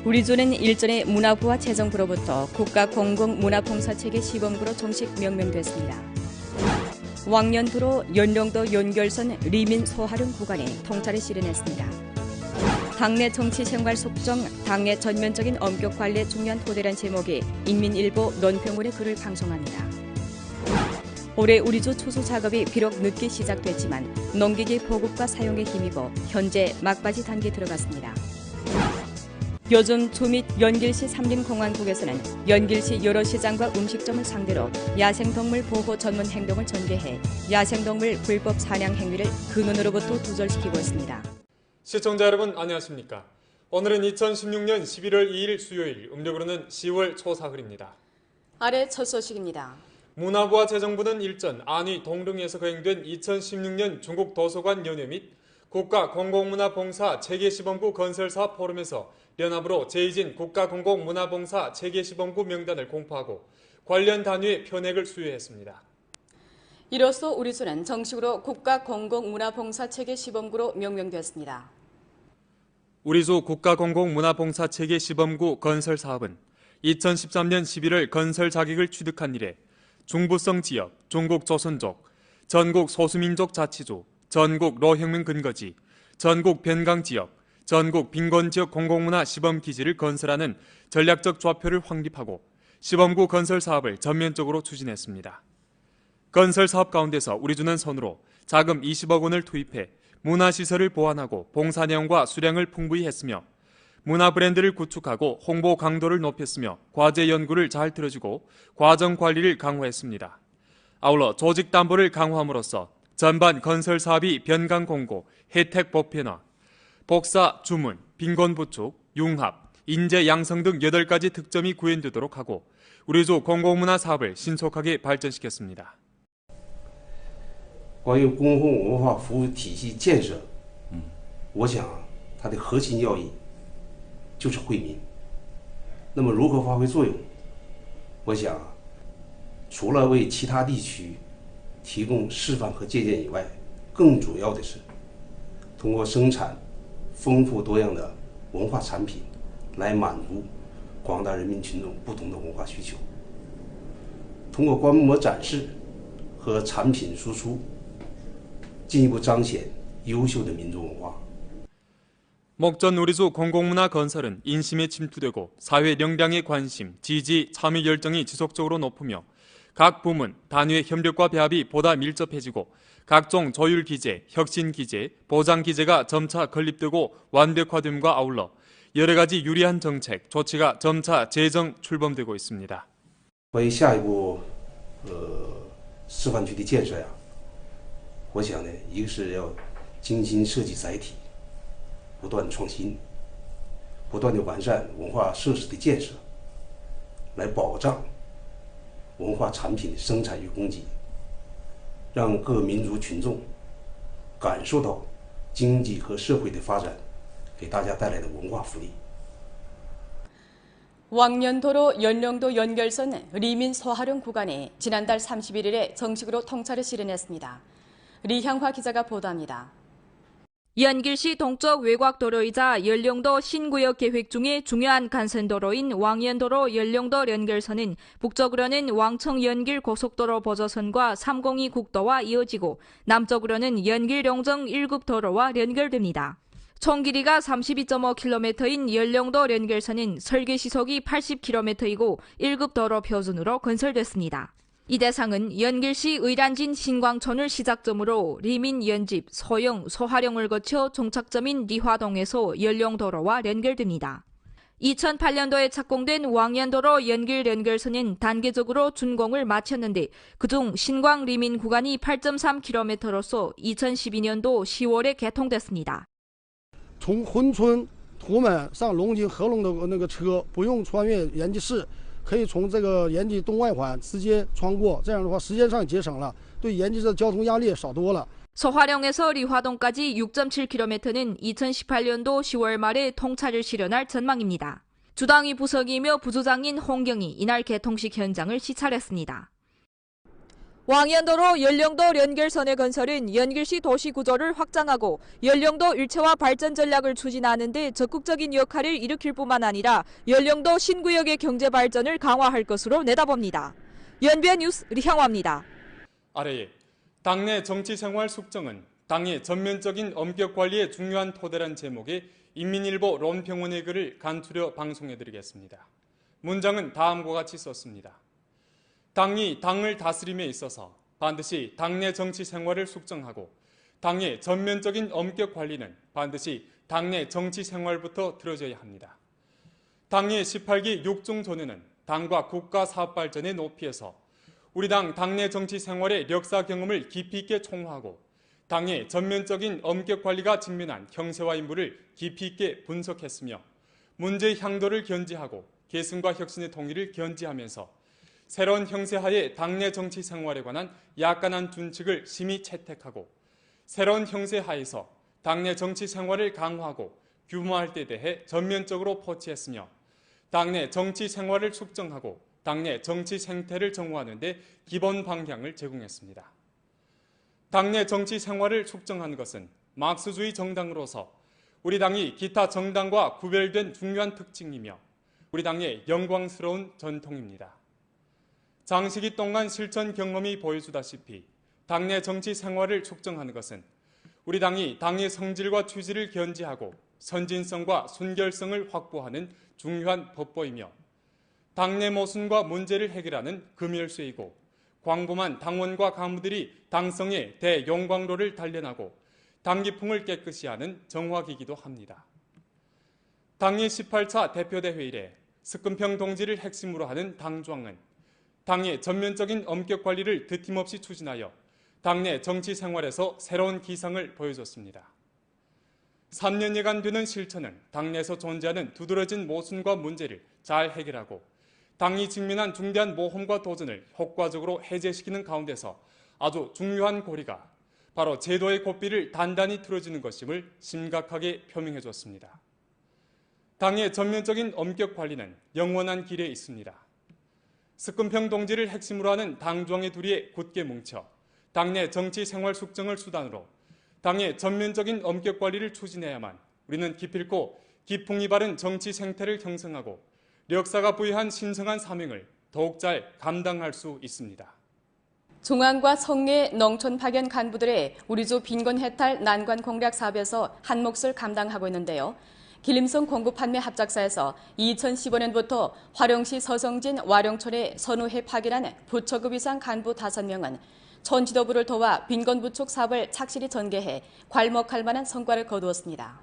우리조는 일전에 문화부와 재정부로부터 국가공공문화봉사체계 시범구로 정식 명명됐습니다. 왕년도로 연령도 연결선 리민 소하릉 구간에 통찰을 실현했습니다. 당내 정치 생활 속정, 당내 전면적인 엄격 관리에 중요한 토대란 제목의 인민일보 논평원의 글을 방송합니다. 올해 우리조 추수 작업이 비록 늦게 시작됐지만 농기계 보급과 사용에 힘입어 현재 막바지 단계에 들어갔습니다. 요즘 주 및 연길시 삼림공항국에서는 연길시 여러 시장과 음식점을 상대로 야생동물 보호 전문 행동을 전개해 야생동물 불법 사냥 행위를 근원으로부터 두절시키고 있습니다. 시청자 여러분 안녕하십니까? 오늘은 2016년 11월 2일 수요일, 음력으로는 10월 초사흘입니다. 아래 첫 소식입니다. 문화부와 재정부는 일전 안휘 동릉에서 거행된 2016년 중국 도서관 연회 및 국가공공문화봉사 체계시범구 건설사업 포럼에서 연합으로 재해진 국가공공문화봉사 체계시범구 명단을 공포하고 관련 단위의 편액을 수여했습니다. 이로써 우리조는 정식으로 국가공공문화봉사 체계시범구로 명명되었습니다. 우리조 국가공공문화봉사 체계시범구 건설사업은 2013년 11월 건설 자격을 취득한 이래 중부성 지역, 중국 조선족, 전국 소수민족 자치조, 전국 로혁명 근거지, 전국 변강 지역, 전국 빈곤 지역 공공문화 시범 기지를 건설하는 전략적 좌표를 확립하고 시범구 건설 사업을 전면적으로 추진했습니다. 건설 사업 가운데서 우리조는 선으로 자금 20억 원을 투입해 문화시설을 보완하고 봉사 내용과 수량을 풍부히 했으며 문화 브랜드를 구축하고 홍보 강도를 높였으며 과제 연구를 잘 들어주고 과정 관리를 강화했습니다. 아울러 조직 담보를 강화함으로써 전반 건설 사업이 변강 공고, 혜택 보편화, 복사, 주문, 빈곤 부축, 융합, 인재 양성 등 8가지 특점이 구현되도록 하고 우리조 공공문화 사업을 신속하게 발전시켰습니다. 关于公共文化服务体系建设，我想它的核心要义就是惠民。那么如何发挥作用？我想，除了为其他地区提供示范和借鉴以外，更主要的是通过生产丰富多样的文化产品，来满足广大人民群众不同的文化需求。通过观摩展示和产品输出，进一步彰显优秀的民族文化。 목전 우리조 공공문화 건설은 인심에 침투되고 사회 역량의 관심, 지지, 참여 열정이 지속적으로 높으며 각 부문, 단위의 협력과 배합이 보다 밀접해지고 각종 조율 기제, 혁신 기제, 보장 기제가 점차 건립되고 완벽화됨과 아울러 여러 가지 유리한 정책, 조치가 점차 재정 출범되고 있습니다. 关于下一步示范区的建设呀，我想呢，一个是要精心设计载体。 不断创新，不断的完善文化设施的建设，来保障文化产品的生产与供给，让各民族群众感受到经济和社会的发展给大家带来的文化福利。 왕년도로 연령도 연결선 리민 소하릉 구간에 지난달 31일에 정식으로 통찰을 실현했습니다. 리향화 기자가 보도합니다. 연길시 동쪽 외곽도로이자 연령도 신구역 계획 중에 중요한 간선도로인 왕년도로 연령도 연결선은 북쪽으로는 왕청 연길 고속도로 보조선과 302 국도와 이어지고 남쪽으로는 연길 용정 1급 도로와 연결됩니다. 총 길이가 32.5km인 연령도 연결선은 설계 시속이 80km이고 1급 도로 표준으로 건설됐습니다. 이 대상은 연길시 의란진 신광촌을 시작점으로 리민 연집, 소영, 소하령을 거쳐 종착점인 리화동에서 연령도로와 연결됩니다. 2008년도에 착공된 왕년도로 연결선은 단계적으로 준공을 마쳤는데 그중 신광 리민 구간이 8.3km로서 2012년도 10월에 개통됐습니다. 从珲春、图门上龙井、合龙的那个车不用穿越延吉市。 可以从这个延吉东外环直接穿过，这样的话时间上节省了，对延吉的交通压力也少多了。 소화령에서 리화동까지 6.7km는 2018년도 10월 말에 통찰을 실현할 전망입니다. 주당위 부석이며 부조장인 홍경이 이날 개통식 현장을 시찰했습니다. 왕년도로 연령도 연결선의 건설은 연길시 도시 구조를 확장하고 연령도 일체화 발전 전략을 추진하는 데 적극적인 역할을 일으킬 뿐만 아니라 연령도 신구역의 경제 발전을 강화할 것으로 내다봅니다. 연변 뉴스 리향화입니다. 아래에 당내 정치생활 숙정은 당의 전면적인 엄격 관리에 중요한 토대란 제목의 인민일보 론평원의 글을 간추려 방송해드리겠습니다. 문장은 다음과 같이 썼습니다. 당이 당을 다스림에 있어서 반드시 당내 정치 생활을 숙정하고 당의 전면적인 엄격 관리는 반드시 당내 정치 생활부터 들어져야 합니다. 당의 18기 6중 전에는 당과 국가 사업 발전의 높이에서 우리 당 당내 정치 생활의 역사 경험을 깊이 있게 총화하고 당의 전면적인 엄격 관리가 직면한 형세와 인물을 깊이 있게 분석했으며 문제의 향도를 견지하고 계승과 혁신의 통일을 견지하면서 새로운 형세하에 당내 정치 생활에 관한 약간한 준칙을 심히 채택하고 새로운 형세하에서 당내 정치 생활을 강화하고 규모할 때 대해 전면적으로 포치했으며 당내 정치 생활을 숙정하고 당내 정치 생태를 정화하는 데 기본 방향을 제공했습니다. 당내 정치 생활을 숙정한 것은 막스주의 정당으로서 우리 당이 기타 정당과 구별된 중요한 특징이며 우리 당의 영광스러운 전통입니다. 장시기 동안 실천 경험이 보여주다시피 당내 정치 생활을 축정하는 것은 우리 당이 당의 성질과 취지를 견지하고 선진성과 순결성을 확보하는 중요한 법보이며 당내 모순과 문제를 해결하는 금열쇠이고 광범한 당원과 간부들이 당성의 대용광로를 단련하고 당기풍을 깨끗이 하는 정화기기도 합니다. 당의 18차 대표대회 이래 석근평 동지를 핵심으로 하는 당조항은 당의 전면적인 엄격 관리를 드팀없이 추진하여 당내 정치 생활에서 새로운 기상을 보여줬습니다. 3년여간 되는 실천은 당내에서 존재하는 두드러진 모순과 문제를 잘 해결하고 당이 직면한 중대한 모험과 도전을 효과적으로 해제시키는 가운데서 아주 중요한 고리가 바로 제도의 고삐를 단단히 틀어주는 것임을 심각하게 표명해줬습니다. 당의 전면적인 엄격 관리는 영원한 길에 있습니다. 석근평 동지를 핵심으로 하는 당조항의 둘이 굳게 뭉쳐 당내 정치 생활 숙정을 수단으로 당의 전면적인 엄격 관리를 추진해야만 우리는 기필코 기풍이 바른 정치 생태를 형성하고 역사가 부여한 신성한 사명을 더욱 잘 감당할 수 있습니다. 중앙과 성내 농촌 파견 간부들의 우리주 빈곤 해탈 난관 공략 사업에서 한 몫을 감당하고 있는데요. 길림성 공급판매 합작사에서 2015년부터 화령시 서성진 와룡촌에 선후에 파견한 부처급 이상 간부 5명은 촌 지도부를 도와 빈곤 부축 사업을 착실히 전개해 괄목할 만한 성과를 거두었습니다.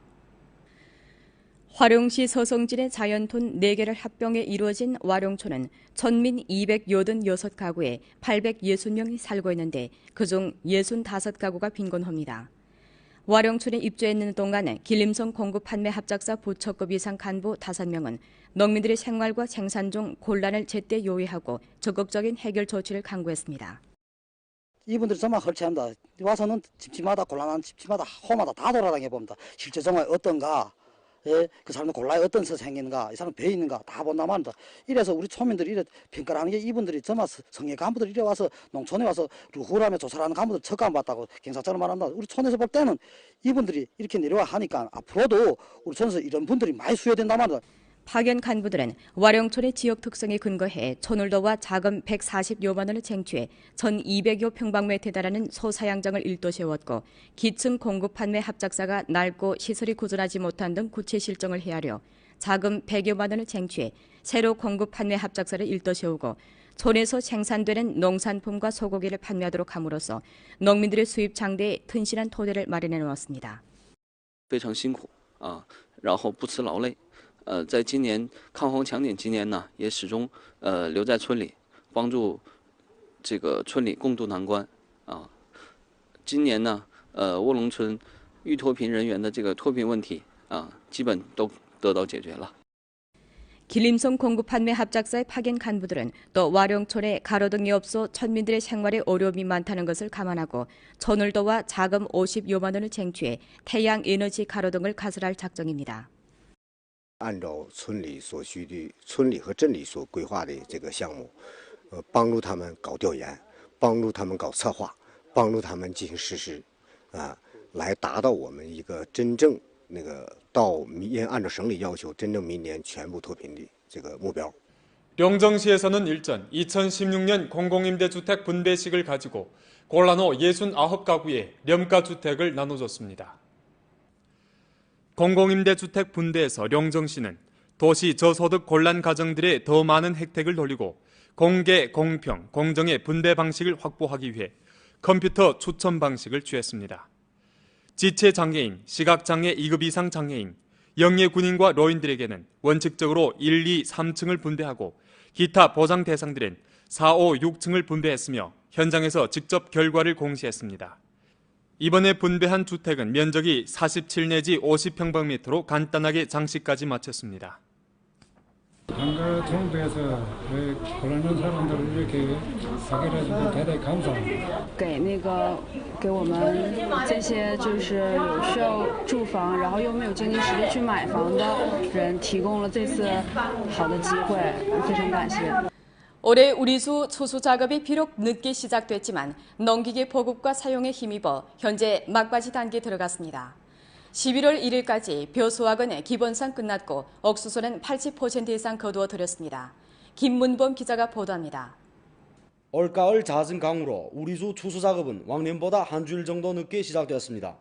화령시 서성진의 자연톤 4개를 합병해 이루어진 와룡촌은 전민 286가구에 860명이 살고 있는데 그중 65가구가 빈곤합니다. 와룡촌에 입주했는 동안 길림성 공급판매 합작사 부처급 이상 간부 5명은 농민들의 생활과 생산 중 곤란을 제때 요해하고 적극적인 해결 조치를 강구했습니다. 이분들이 정말 헐치합니다. 와서는 집집마다 곤란한 집집마다 호마다 다 돌아다녀 봅니다. 실제 정말 어떤가, 그 사람은 곤란이 어떤 것이 생기는가, 이 사람 배 있는가 다 본다 말입니다. 이래서 우리 초민들이 이래 평가를 하는 게 이분들이 정말 성의 간부들이 이래 와서 농촌에 와서 루후라며 조사를 하는 간부들 척감 받다고 경사처럼 말합니다. 우리 촌에서 볼 때는 이분들이 이렇게 내려와 하니까 앞으로도 우리 촌에서 이런 분들이 많이 수요된다 말입니다. 파견 간부들은 와룡촌의 지역 특성에 근거해 촌을 도와 자금 140여만 원을 쟁취해 1200여 평방미터에 달하는 소사양장을 일도 세웠고 기층 공급 판매 합작사가 낡고 시설이 구전하지 못한 등 구체 실정을 헤아려 자금 100여만 원을 쟁취해 새로 공급 판매 합작사를 일도 세우고 촌에서 생산되는 농산품과 소고기를 판매하도록 함으로써 농민들의 수입 창대에 튼실한 토대를 마련해 놓았습니다. 非常辛苦啊，然后不辞劳累。在今年抗洪强点期间呢，也始终留在村里，帮助这个村里共度难关啊。今年呢，卧龙村预脱贫人员的这个脱贫问题啊，基本都得到解决了。 길림성 공급판매 합작사의 파견 간부들은 또 와룡촌에 가로등이 없어 천민들의 생활에 어려움이 많다는 것을 감안하고 촌을 도와 자금 50여만 원을 쟁취해 태양 에너지 가로등을 가설할 작정입니다. 按照村里所需的、村里和镇里所规划的这个项目，帮助他们搞调研，帮助他们搞策划，帮助他们进行实施，来达到我们一个真正按照省里要求，真正明年全部脱贫的这个目标。 령정시에서는 일전 2016년 공공임대주택 분배식을 가지고 곤란호 69가구에 렴가주택을 나눠줬습니다. 공공임대주택 분배에서 령정시는 도시 저소득 곤란 가정들의 더 많은 혜택을 돌리고 공개, 공평, 공정의 분배 방식을 확보하기 위해 컴퓨터 추천 방식을 취했습니다. 지체장애인, 시각장애 2급 이상 장애인, 영예군인과 노인들에게는 원칙적으로 1, 2, 3층을 분배하고 기타 보장 대상들은 4, 5, 6층을 분배했으며 현장에서 직접 결과를 공시했습니다. 이번에 분배한 주택은 면적이 47 내지 50평방미터로 간단하게 장식까지 마쳤습니다. 한가 정부에서 곤란한 사람들을 이렇게 해결해주고 대단히 감사합니다. 给我们这些就是有需要住房，然后又没有经济实力去买房的人提供了这次好的机会，非常感谢。 올해 우리수 추수 작업이 비록 늦게 시작됐지만 농기계 보급과 사용에 힘입어 현재 막바지 단계에 들어갔습니다. 11월 1일까지 벼수확은 기본상 끝났고 옥수수는 80% 이상 거두어들였습니다. 김문범 기자가 보도합니다. 올가을 잦은 강우로 우리수 추수 작업은 왕년보다 한 주일 정도 늦게 시작되었습니다.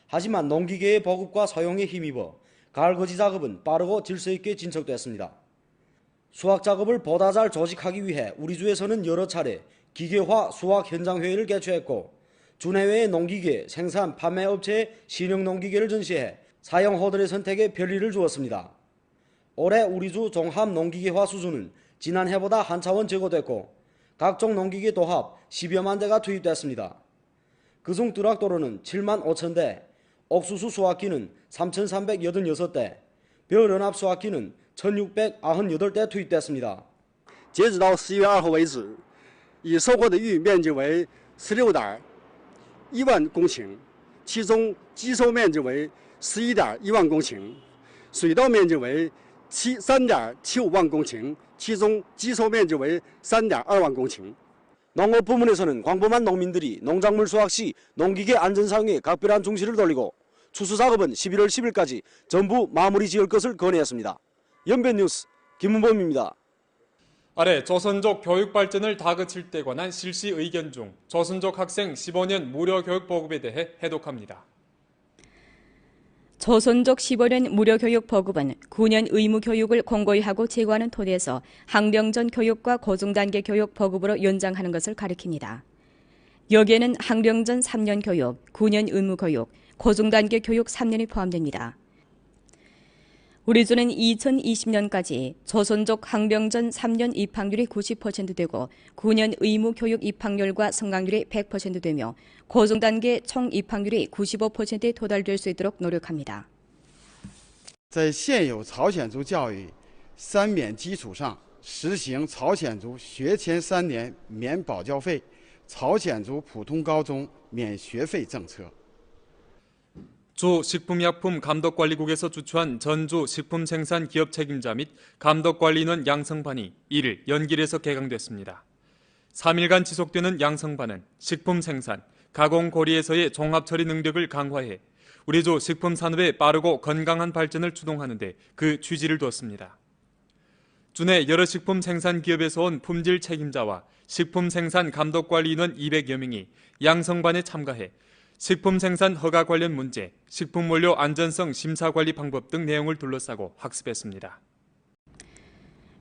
하지만 농기계의 보급과 사용에 힘입어 가을 거지 작업은 빠르고 질서 있게 진척됐습니다. 수확 작업을 보다 잘 조직하기 위해 우리주에서는 여러 차례 기계화 수확 현장 회의를 개최했고 주내외의 농기계 생산 판매 업체에 신형 농기계를 전시해 사용 호들의 선택에 별리를 주었습니다. 올해 우리주 종합 농기계화 수준은 지난 해보다 한 차원 제고됐고 각종 농기계 도합 10여만 대가 투입됐습니다. 그중 뜨락도로는 7만 5천 대, 옥수수 수확기는 3,386대, 벼연합 수확기는 1,698대 투입됐습니다. 截止到11月2号为止，已收获的玉米面积为16.1万公顷，其中基收面积为11.1万公顷，水稻面积为3.75万公顷，其中基收面积为3.2万公顷。 농업 부문에서는 광범한 농민들이 농작물 수확 시 농기계 안전 사용에 각별한 중시를 돌리고 추수 작업은 11월 10일까지 전부 마무리 지을 것을 건의했습니다. 연변뉴스 김문범입니다. 아래 조선족 교육 발전을 다그칠 때 관한 실시 의견 중 조선족 학생 15년 무료 교육 보급에 대해 해독합니다. 조선족 15년 무료 교육 보급은 9년 의무 교육을 공고히 하고 제고하는 토대에서 학령전 교육과 고중단계 교육 보급으로 연장하는 것을 가리킵니다. 여기에는 학령전 3년 교육, 9년 의무 교육, 고중단계 교육 3년이 포함됩니다. 우리주는 2020년까지 조선족 학령전 3년 입학률이 90% 되고 9년 의무 교육 입학률과 성강률이 100% 되며 고중단계 총 입학률이 95%에 도달될 수 있도록 노력합니다. 在现有朝鲜族教育3免基础上，实行朝鲜族学前3年免保教费、朝鲜族普通高中免学费政策。 주 식품약품감독관리국에서 주최한 전주 식품생산 기업 책임자 및 감독관리인원 양성반이 1일 연길에서 개강됐습니다. 3일간 지속되는 양성반은 식품생산, 가공고리에서의 종합처리 능력을 강화해 우리주 식품산업의 빠르고 건강한 발전을 주동하는 데 그 취지를 두었습니다. 주내 여러 식품생산 기업에서 온 품질 책임자와 식품생산 감독관리인원 200여 명이 양성반에 참가해 식품 생산 허가 관련 문제, 식품 원료 안전성 심사 관리 방법 등 내용을 둘러싸고 학습했습니다.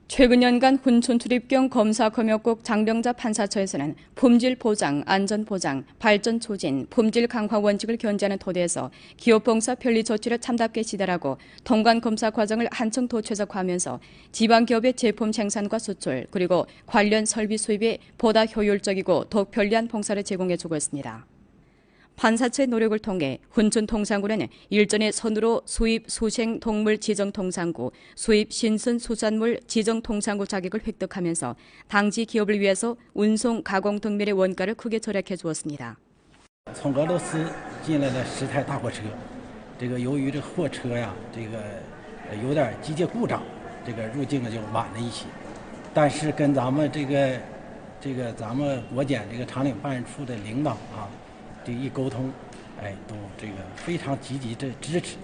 최근 연간 훈촌 출입경 검사 검역국 장병자 판사처에서는 품질 보장, 안전 보장, 발전 촉진, 품질 강화 원칙을 견지하는 토대에서 기업 봉사 편리 조치를 참답게 지달하고 통관 검사 과정을 한층 더 최적화하면서 지방 기업의 제품 생산과 수출 그리고 관련 설비 수입에 보다 효율적이고 더욱 편리한 봉사를 제공해주고 있습니다. 판사처의 노력을 통해 훈촌통상구는 일전에 선으로 수입 수생동물 지정통상구, 수입 신선수산물 지정통상구 자격을 획득하면서 당지 기업을 위해서 운송, 가공 등면의 원가를 크게 절약해 주었습니다. 从俄罗斯进来的10台大货车，由于货车呀，有点机械故障，入境就晚了一些。但是跟咱们这个咱们国检这个厂领办事处的领导啊，这一沟通，哎，都这个非常积极的支持，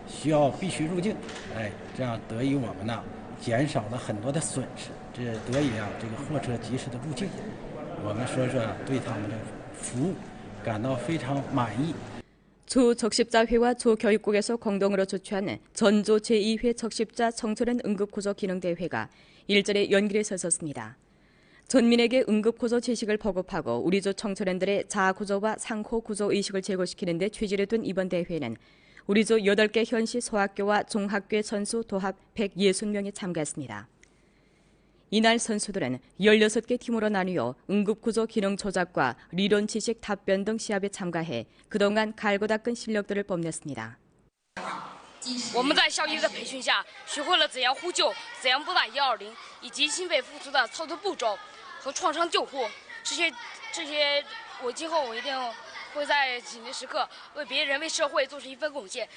需要必须入境，哎，这样得以我们呢减少了很多的损失，这得以这个货车及时的入境，我们说对他们的服务感到非常满意。 조적십자회와 조교육국에서 공동으로 주최한 전조 제2회 적십자 청소년 응급구조기능대회가 일전에 연길에 서섰습니다. 전민에게 응급구조 지식을 보급하고 우리 조 청소년들의 자아구조와 상호구조 의식을 제고시키는 데 취지를 둔 이번 대회는 우리 조 8개 현시 소학교와 중학교의 선수 도합 160명이 참가했습니다. 이날 선수들은 16개 팀으로 나뉘어 응급구조 기능 조작과理论 지식 답변 등 시합에 참가해 그동안 갈고 닦은 실력들을 뽐냈습니다. 我们在校医的培训下，学会了怎样呼救、怎样拨打120，以及心肺复苏的操作步骤和创伤救护。这些，我今后一定会在紧急时刻为别人、为社会做出一份贡献。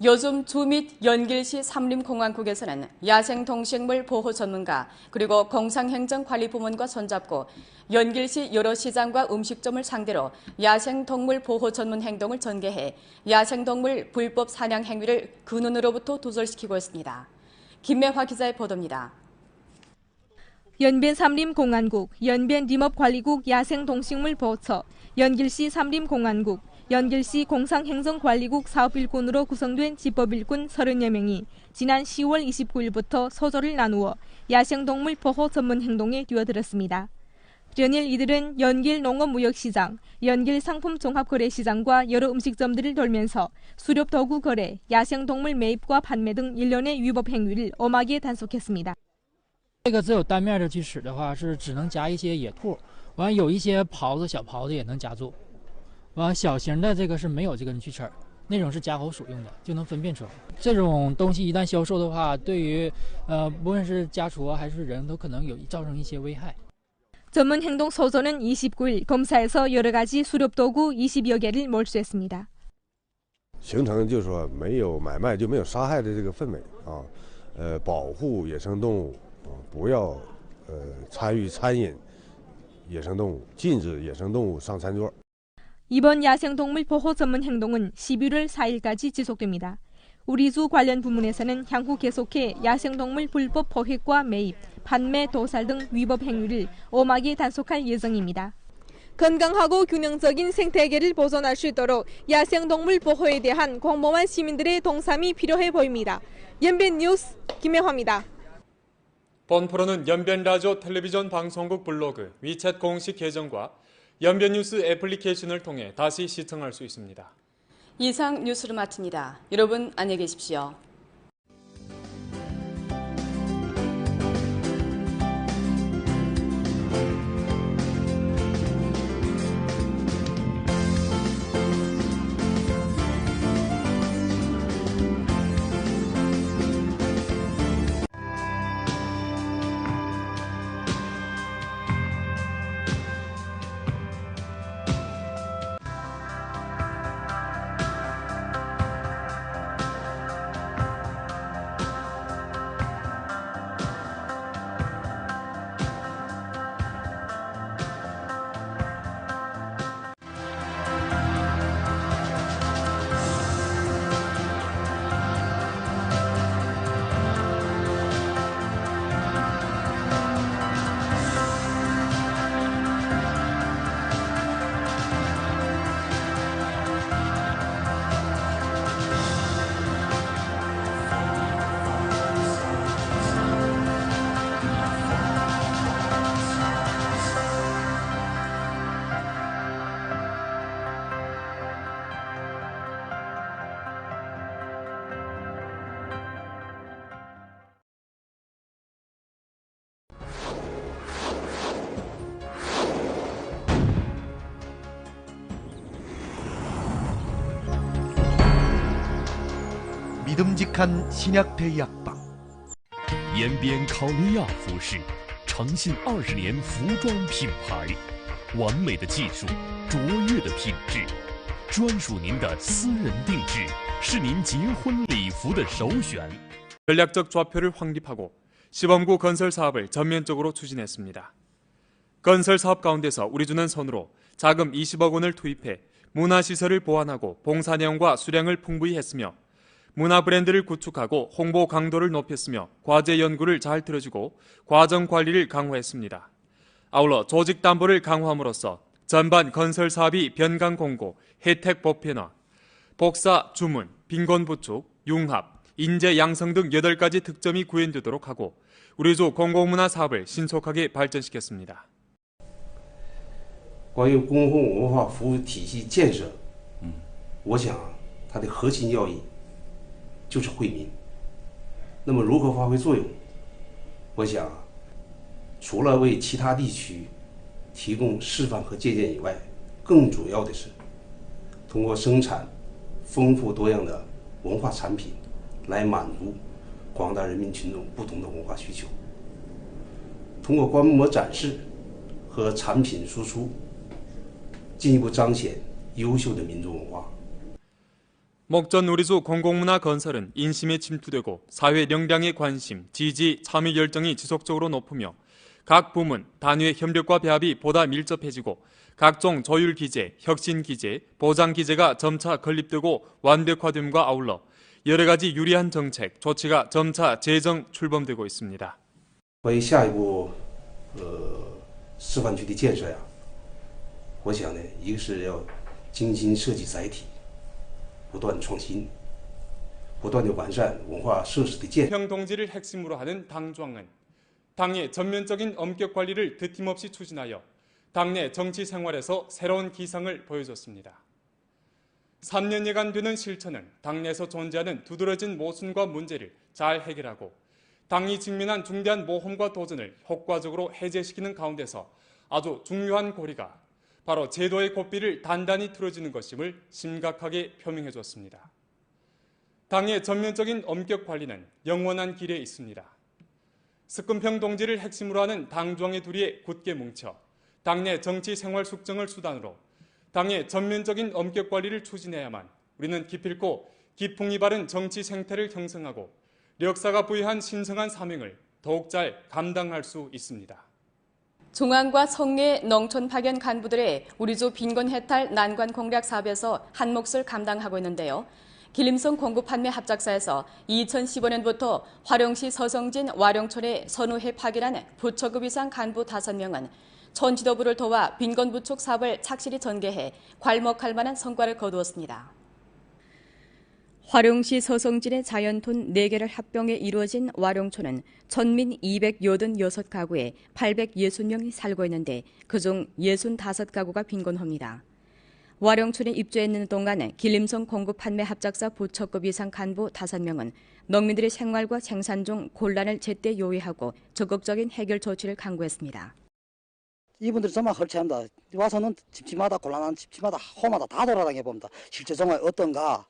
요즘 주 및 연길시 삼림공항국에서는 야생동식물 보호 전문가 그리고 공상행정관리부문과 손잡고 연길시 여러 시장과 음식점을 상대로 야생동물 보호 전문 행동을 전개해 야생동물 불법 사냥 행위를 근원으로부터 두절시키고 있습니다. 김매화 기자의 보도입니다. 연변 삼림공안국, 연변林업관리국 야생동식물 보호처, 연길시 삼림공안국, 연길시 공상행정관리국 사업일꾼으로 구성된 지법일꾼 30여 명이 지난 10월 29일부터 서조를 나누어 야생동물 보호 전문 행동에 뛰어들었습니다. 연일 이들은 연길 농업무역시장, 연길 상품종합거래시장과 여러 음식점들을 돌면서 수렵도구 거래, 야생동물 매입과 판매 등 일련의 위법 행위를 엄하게 단속했습니다. 这个只有单面的锯齿的话，是只能夹一些野兔，完有一些狍子、小狍子也能夹住。 小型的这个是没有这根锯齿，那种是夹口属用的，就能分辨出来。这种东西一旦销售的话，对于不论是家畜还是人都可能造成一些危害。 전문 행동 서조는 29일 검사에서 여러 가지 수렵도구 20여 개를 몰수했습니다. 形成就是说没有买卖就没有杀害的这个氛围啊，保护野生动物不要参与餐饮野生动物，禁止野生动物上餐桌。 이번 야생동물 보호 전문 행동은 11월 4일까지 지속됩니다. 우리주 관련 부문에서는 향후 계속해 야생동물 불법 포획과 매입, 판매, 도살 등 위법 행위를 엄하게 단속할 예정입니다. 건강하고 균형적인 생태계를 보존할 수 있도록 야생동물 보호에 대한 공범한 시민들의 동참이 필요해 보입니다. 연변 뉴스 김혜화입니다. 본 프로는 연변 라디오 텔레비전 방송국 블로그, 위챗 공식 계정과 연변 뉴스 애플리케이션을 통해 다시 시청할 수 있습니다. 이상 뉴스를 마칩니다. 여러분 안녕히 계십시오. 믿음직한 신약대 약방 延边考利亚服饰，诚信20年服装品牌，完美的技术，卓越的品质，专属您的私人定制，是您结婚礼服的首选。 전략적 좌표를 확립하고 시범구 건설 사업을 전면적으로 추진했습니다. 건설 사업 가운데서 우리주는 선으로 자금 20억 원을 투입해 문화시설을 보완하고 봉사 내용과 수량을 풍부히 했으며 문화 브랜드를 구축하고 홍보 강도를 높였으며 과제 연구를 잘 들어주고 과정 관리를 강화했습니다. 아울러 조직 담보를 강화함으로써 전반 건설 사업이 변강 공고, 혜택 보편화, 복사, 주문, 빈곤 부축, 융합, 인재 양성 등 8가지 특점이 구현되도록 하고 우리주 공공문화 사업을 신속하게 발전시켰습니다. 关于公共文化服务体系建设，我想它的核心要义就是惠民。那么如何发挥作用？我想，除了为其他地区提供示范和借鉴以外，更主要的是通过生产丰富多样的文化产品，来满足广大人民群众不同的文化需求。通过观摩展示和产品输出，进一步彰显优秀的民族文化。 목전 우리주 공공문화 건설은 인심에 침투되고 사회 역량의 관심, 지지, 참여 열정이 지속적으로 높으며 각 부문, 단위의 협력과 배합이 보다 밀접해지고 각종 조율 기제, 혁신 기제, 보장 기제가 점차 건립되고 완벽화됨과 아울러 여러 가지 유리한 정책, 조치가 점차 재정 출범되고 있습니다. 关于下一步示范区的建设呀，我想呢，一个是要精心设计载体。 不断创新，不断的完善文化设施的建设。 평동지를 핵심으로 하는 당중앙은 당의 전면적인 엄격 관리를 드팀없이 추진하여 당내 정치 생활에서 새로운 기상을 보여줬습니다. 3년여간 되는 실천은 당내에서 존재하는 두드러진 모순과 문제를 잘 해결하고 당이 직면한 중대한 모험과 도전을 효과적으로 해제시키는 가운데서 아주 중요한 고리가 바로 제도의 고삐를 단단히 틀어주는 것임을 심각하게 표명해 줬습니다. 당의 전면적인 엄격 관리는 영원한 길에 있습니다. 스금평 동지를 핵심으로 하는 당중앙의 둘이 굳게 뭉쳐 당내 정치 생활 숙정을 수단으로 당의 전면적인 엄격 관리를 추진해야만 우리는 기필코 기풍이 바른 정치 생태를 형성하고 역사가 부여한 신성한 사명을 더욱 잘 감당할 수 있습니다. 중앙과 성내 농촌 파견 간부들의 우리주 빈곤 해탈 난관 공략 사업에서 한 몫을 감당하고 있는데요. 길림성 공급 판매 합작사에서 2015년부터 화령시 서성진 와룡촌에 선후에 파견한 부처급 이상 간부 5명은 촌 지도부를 도와 빈곤 부축 사업을 착실히 전개해 괄목할 만한 성과를 거두었습니다. 화룡시 서성진의 자연톤 4개를 합병해 이루어진 와룡촌은 천민 286가구에 860명이 살고 있는데 그중 65가구가 빈곤합니다. 와룡촌에 입주했는 동안 길림성 공급 판매 합작사 부처급 이상 간부 5명은 농민들의 생활과 생산 중 곤란을 제때 요해하고 적극적인 해결 조치를 강구했습니다. 이분들이 정말 헐치합니다. 와서는 집집마다 곤란한 집집마다 호마다 다 돌아다녀 봅니다. 실제 정말 어떤가?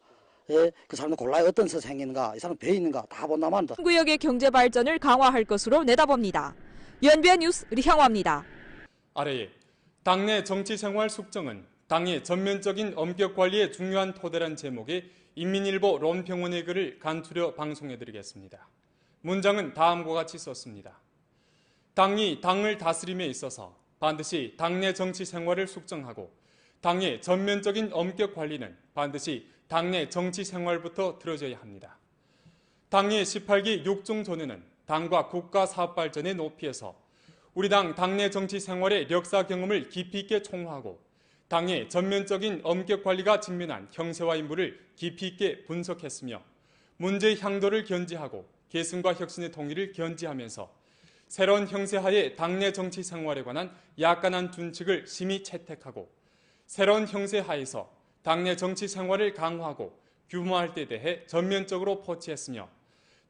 예, 그 사람은 곤란이 어떤 서 생기는가, 이 사람 배 있는가 다 본다만. 구역의 경제 발전을 강화할 것으로 내다봅니다. 연변 뉴스 리향화입니다. 아래에 당내 정치 생활 숙정은 당의 전면적인 엄격 관리의 중요한 토대란 제목의 인민일보 론평원의 글을 간추려 방송해드리겠습니다. 문장은 다음과 같이 썼습니다. 당이 당을 다스림에 있어서 반드시 당내 정치 생활을 숙정하고 당의 전면적인 엄격 관리는 반드시 당내 정치 생활부터 들어져야 합니다. 당의 18기 6중 전에는 당과 국가 사업 발전의 높이에서 우리 당 당내 정치 생활의 역사 경험을 깊이 있게 총화하고 당의 전면적인 엄격 관리가 직면한 형세와 인물을 깊이 있게 분석했으며 문제의 향도를 견지하고 계승과 혁신의 통일을 견지하면서 새로운 형세하에 당내 정치 생활에 관한 약간한 준칙을 심히 채택하고 새로운 형세하에서 당내 정치 생활을 강화하고 규모할 때 대해 전면적으로 포치했으며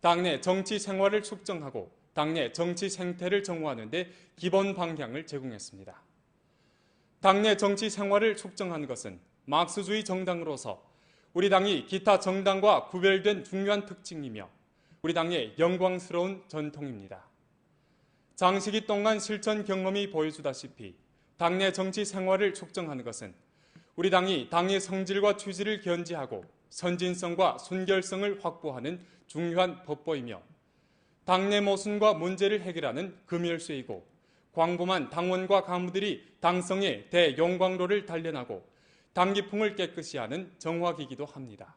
당내 정치 생활을 숙정하고 당내 정치 생태를 정화하는 데 기본 방향을 제공했습니다. 당내 정치 생활을 숙정하는 것은 막스주의 정당으로서 우리 당이 기타 정당과 구별된 중요한 특징이며 우리 당의 영광스러운 전통입니다. 장시기 동안 실천 경험이 보여주다시피 당내 정치 생활을 숙정하는 것은 우리 당이 당의 성질과 취지를 견지하고 선진성과 순결성을 확보하는 중요한 법보이며 당내 모순과 문제를 해결하는 금열쇠이고 광범한 당원과 간부들이 당성의 대용광로를 단련하고 당기풍을 깨끗이 하는 정화기기도 합니다.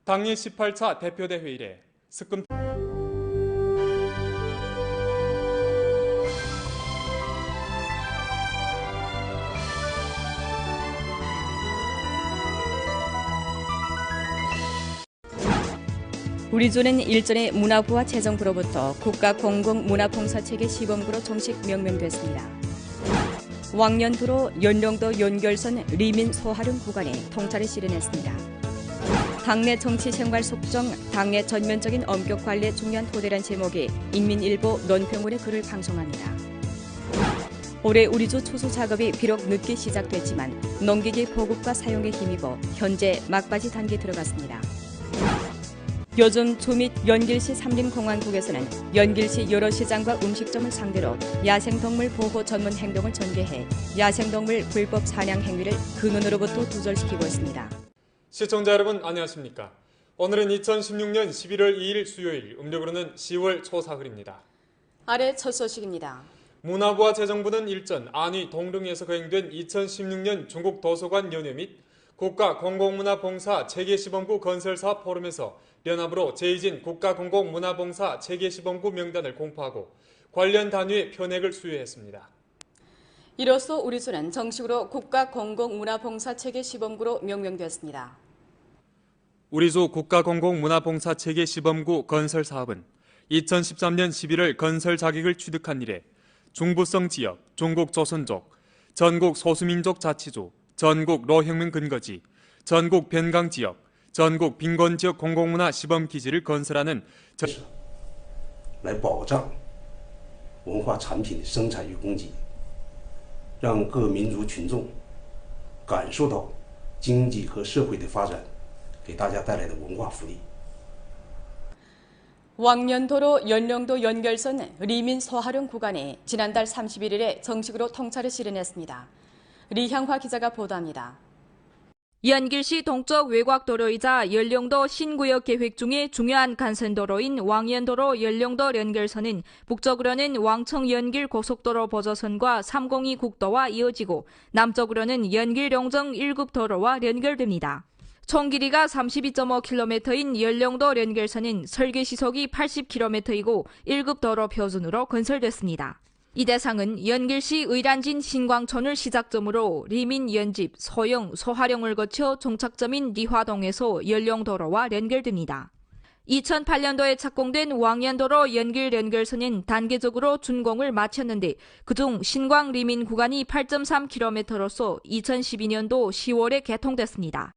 당의 18차 대표대 회의에 스금 우리조는 일전에 문화부와 재정부로부터 국가공공문화봉사체계 시범구로 정식 명명됐습니다. 왕년도로 연령도 연결선 리민 소하릉 구간에 통찰을 실현했습니다. 당내 정치 생활 속정, 당내 전면적인 엄격 관리에 중요한 토대란 제목의 인민일보 논평원의 글을 방송합니다. 올해 우리조 초소 작업이 비록 늦게 시작됐지만 농기계 보급과 사용에 힘입어 현재 막바지 단계에 들어갔습니다. 요즘 조 및 연길시 삼림공항국에서는 연길시 여러 시장과 음식점을 상대로 야생동물 보호 전문 행동을 전개해 야생동물 불법 사냥 행위를 근원으로부터 두절시키고 있습니다. 시청자 여러분 안녕하십니까? 오늘은 2016년 11월 2일 수요일, 음력으로는 10월 초사흘입니다. 아래 첫 소식입니다. 문화부와 재정부는 일전 안위 동릉에서 거행된 2016년 중국 도서관 연회 및 국가공공문화봉사 체계시범구 건설사업 포럼에서 연합으로 재해진 국가공공문화봉사 체계시범구 명단을 공포하고 관련 단위의 편액을 수여했습니다. 이로써 우리조는 정식으로 국가공공문화봉사 체계시범구로 명명됐습니다. 우리조 국가공공문화봉사 체계시범구 건설사업은 2013년 11월 건설 자격을 취득한 이래 중부성 지역, 중국 조선족, 전국 소수민족 자치조, 전국 로혁명 근거지, 전국 변강 지역, 전국 빈곤 지역 공공문화 시범 기지를 건설하는 来保障文化产品的生产与供给，让各民族群众感受到经济和社会的发展给大家带来的文化福利。 왕년도로 연령도 연결선 리민 소하릉 구간에 지난달 31일에 정식으로 통찰을 실현했습니다. 리향화 기자가 보도합니다. 연길시 동쪽 외곽도로이자 연령도 신구역 계획 중에 중요한 간선도로인 왕년도로 연령도 연결선은 북쪽으로는 왕청 연길 고속도로 보조선과 302 국도와 이어지고 남쪽으로는 연길 용정 1급 도로와 연결됩니다. 총 길이가 32.5km인 연령도 연결선은 설계 시속이 80km이고 1급 도로 표준으로 건설됐습니다. 이 대상은 연길시 의란진 신광촌을 시작점으로 리민 연집, 소영, 소하령을 거쳐 종착점인 리화동에서 연령도로와 연결됩니다. 2008년도에 착공된 왕년도로 연결선은 단계적으로 준공을 마쳤는데 그중 신광 리민 구간이 8.3km로서 2012년도 10월에 개통됐습니다.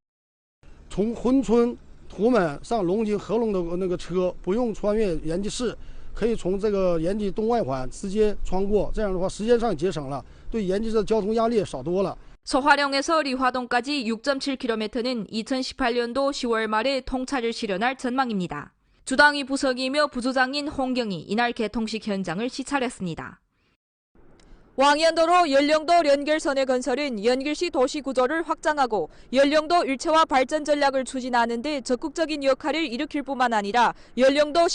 从珲春、图门上龙井、合龙的那个车不用穿越延吉市。 可以从这个延吉东外环直接穿过，这样的话时间上节省了，对延吉的交通压力也少多了。 소화령에서 리화동까지 6.7km는 2018년도 10월 말에 통찰을 실현할 전망입니다. 주당위 부석이며 부조장인 홍경이 이날 개통식 현장을 시찰했습니다. 왕년도로 연령도 연결선의 건설은 연길시 도시 구조를 확장하고 연령도 일체화 발전 전략을 추진하는 데 적극적인 역할을 일으킬 뿐만 아니라 연령도